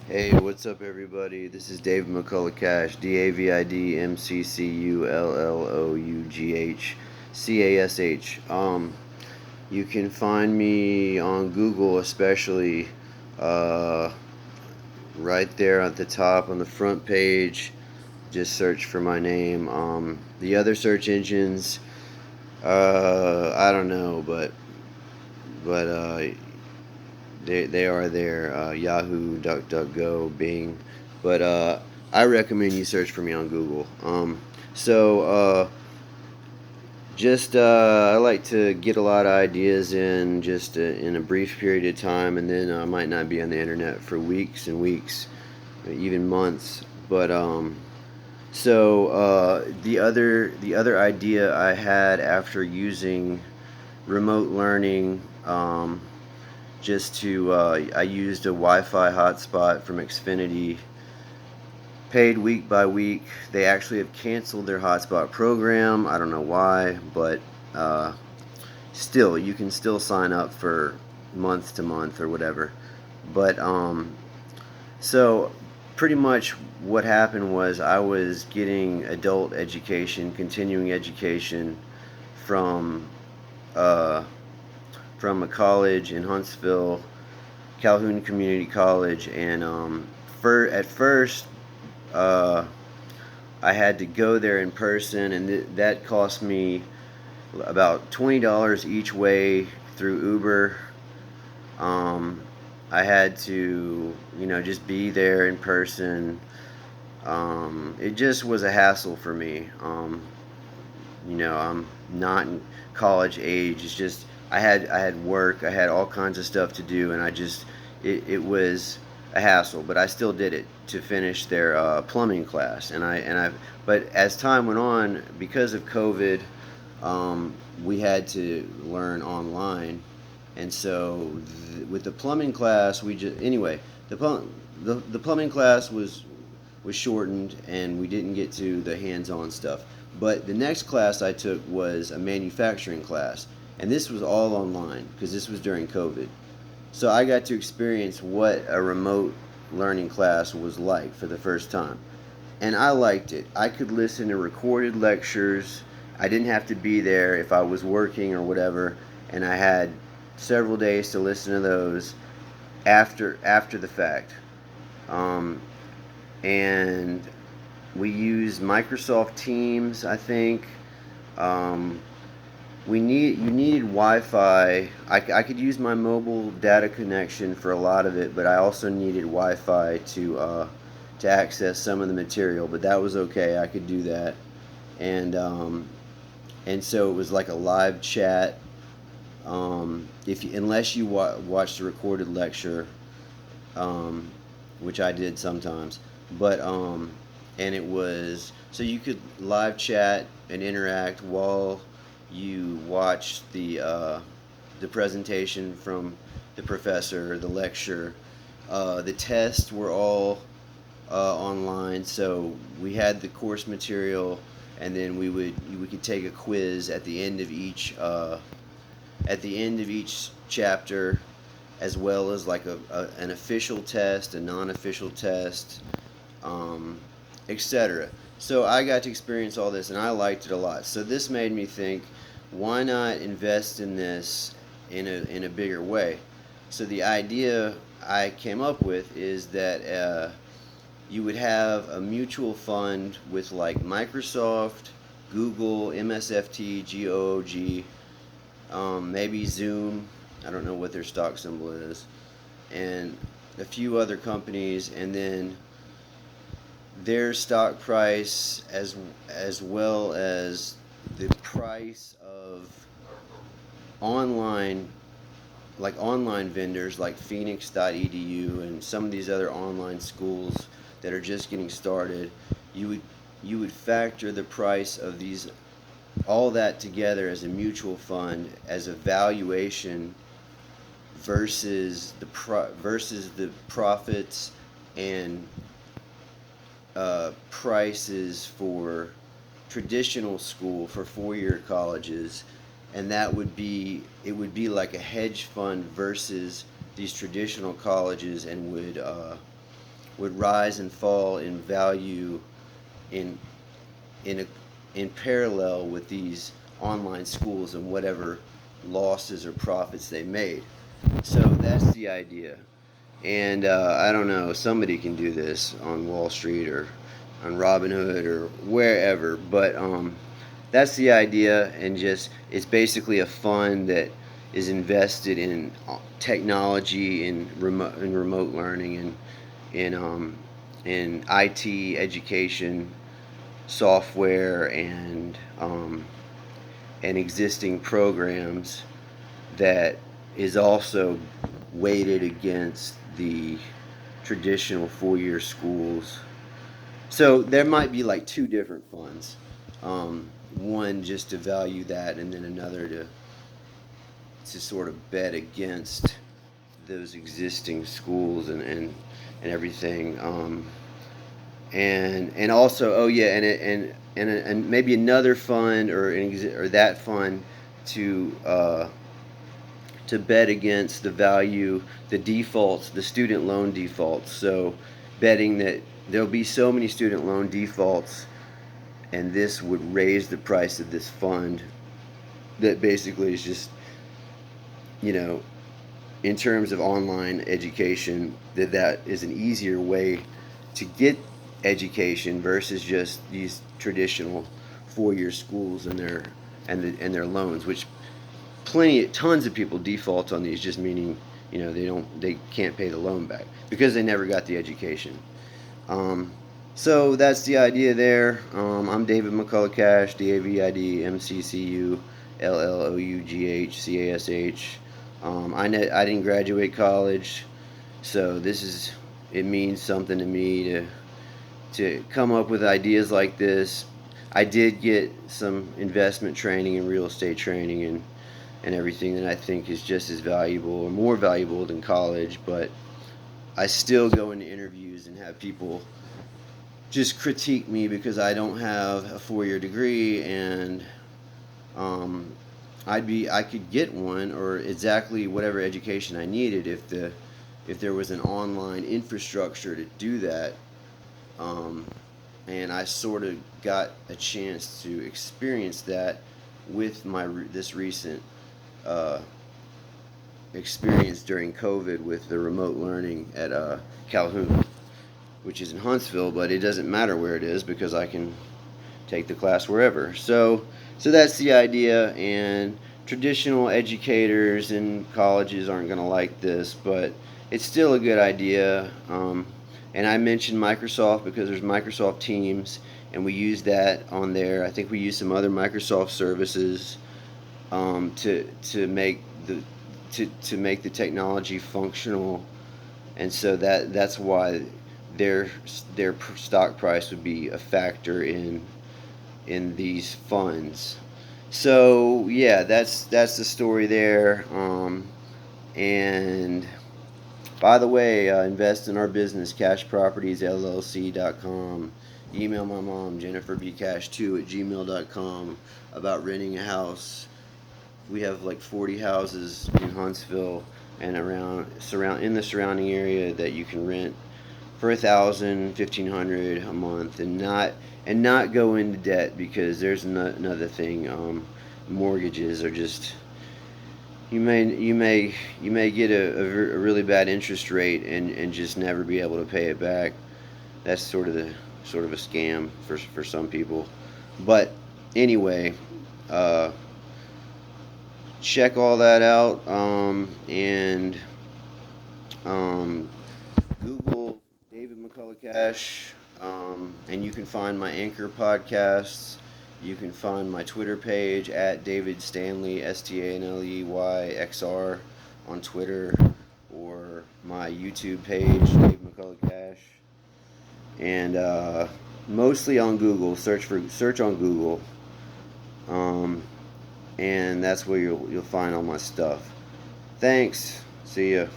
Hey, what's up, everybody? This is Dave McCullough Cash, DavidMcCulloughCash. You can find me on Google, especially uh, right there at the top on the front page. Just search for my name. The other search engines, I don't know, but they are there. Yahoo, DuckDuckGo, Bing, but I recommend you search for me on Google. So just I like to get a lot of ideas in just in a brief period of time, and then I might not be on the internet for weeks and weeks, even months. But the other idea I had after using remote learning, just to I used a Wi-Fi hotspot from Xfinity, paid week by week. They actually have canceled their hotspot program. I don't know why, but uh, still, you can still sign up for month to month or whatever. But so pretty much what happened was I was getting adult education, continuing education from uh, from a college in Huntsville, Calhoun Community College, and at first uh, I had to go there in person, and that cost me about $20 each way through Uber. Um, I had to, just be there in person. It just was a hassle for me. I'm not in college age. It's just I had work. I had all kinds of stuff to do, and it was a hassle. But I still did it to finish their plumbing class. But as time went on, because of COVID, we had to learn online, and so with the plumbing class, we just anyway the plumbing class was shortened, and we didn't get to the hands-on stuff. But the next class I took was a manufacturing class, and this was all online because this was during COVID. So I got to experience what a remote learning class was like for the first time. And I liked it. I could listen to recorded lectures. I didn't have to be there if I was working or whatever, and I had several days to listen to those after the fact. Um, and we used Microsoft Teams, I think. Um, you needed Wi-Fi. I could use my mobile data connection for a lot of it, but I also needed Wi-Fi to access some of the material. But that was okay. I could do that, and so it was like a live chat. Unless you watched a recorded lecture, um, which I did sometimes, but and it was so you could live chat and interact while you watched the presentation from the professor, the lecture. The tests were all online, so we had the course material, and then we could take a quiz at the end of each chapter, as well as like an official test, a non-official test, um, etc. So I got to experience all this, and I liked it a lot. So this made me think, why not invest in this in a bigger way? So the idea I came up with is that you would have a mutual fund with like Microsoft, Google, MSFT, GOOG, maybe Zoom. I don't know what their stock symbol is, and a few other companies, and then their stock price as well as the price of online online vendors like Phoenix.edu and some of these other online schools that are just getting started. You would factor the price of these, all that together as a mutual fund, as a valuation versus versus the profits and prices for traditional school, for four-year colleges, and it would be like a hedge fund versus these traditional colleges, and would rise and fall in value in in a, in parallel with these online schools and whatever losses or profits they made. So that's the idea. And I don't know, somebody can do this on Wall Street or on Robinhood or wherever, but that's the idea. And just it's basically a fund that is invested in technology and remote learning and in IT education software and existing programs that is also weighted against the traditional 4-year schools. So there might be like two different funds. One just to value that, and then another to sort of bet against those existing schools and everything. And also, oh yeah, and maybe another fund or that fund to bet against the value, the defaults, the student loan defaults. So betting that there'll be so many student loan defaults, and this would raise the price of this fund. That basically is just, you know, in terms of online education, that is an easier way to get education versus just these traditional 4-year schools and their loans, which tons of people default on these, just meaning, you know, they can't pay the loan back because they never got the education. So that's the idea there. I'm David McCullough Cash, David McCulloughCash. I didn't graduate college, so it means something to me to come up with ideas like this. I did get some investment training and real estate training and everything that I think is just as valuable or more valuable than college, but I still go into interviews and have people just critique me because I don't have a 4-year degree, and um, I could get one or exactly whatever education I needed if there was an online infrastructure to do that. Um, and I sort of got a chance to experience that with this recent uh, experience during COVID with the remote learning at Calhoun, which is in Huntsville, but it doesn't matter where it is because I can take the class wherever. So that's the idea, and traditional educators in colleges aren't going to like this, but it's still a good idea. And I mentioned Microsoft because there's Microsoft Teams, and we use that on there. I think we use some other Microsoft services to make the technology functional, and so that's why their stock price would be a factor in these funds. So yeah, that's the story there. And by the way, invest in our business, cashpropertiesllc.com. Email my mom, jenniferbcash2@gmail.com, about renting a house. We have like 40 houses in Huntsville and in the surrounding area that you can rent for $1,000, $1,500 a month, and not go into debt, because there's another thing. Mortgages are just, you may get a really bad interest rate and just never be able to pay it back. That's sort of a scam for some people. But anyway, check all that out, and Google David McCullough Cash, and you can find my Anchor podcasts. You can find my Twitter page at David Stanley, STANLEYXR, on Twitter, or my YouTube page, David McCullough Cash, and mostly on Google. Search on Google, and that's where you'll find all my stuff. Thanks. See ya.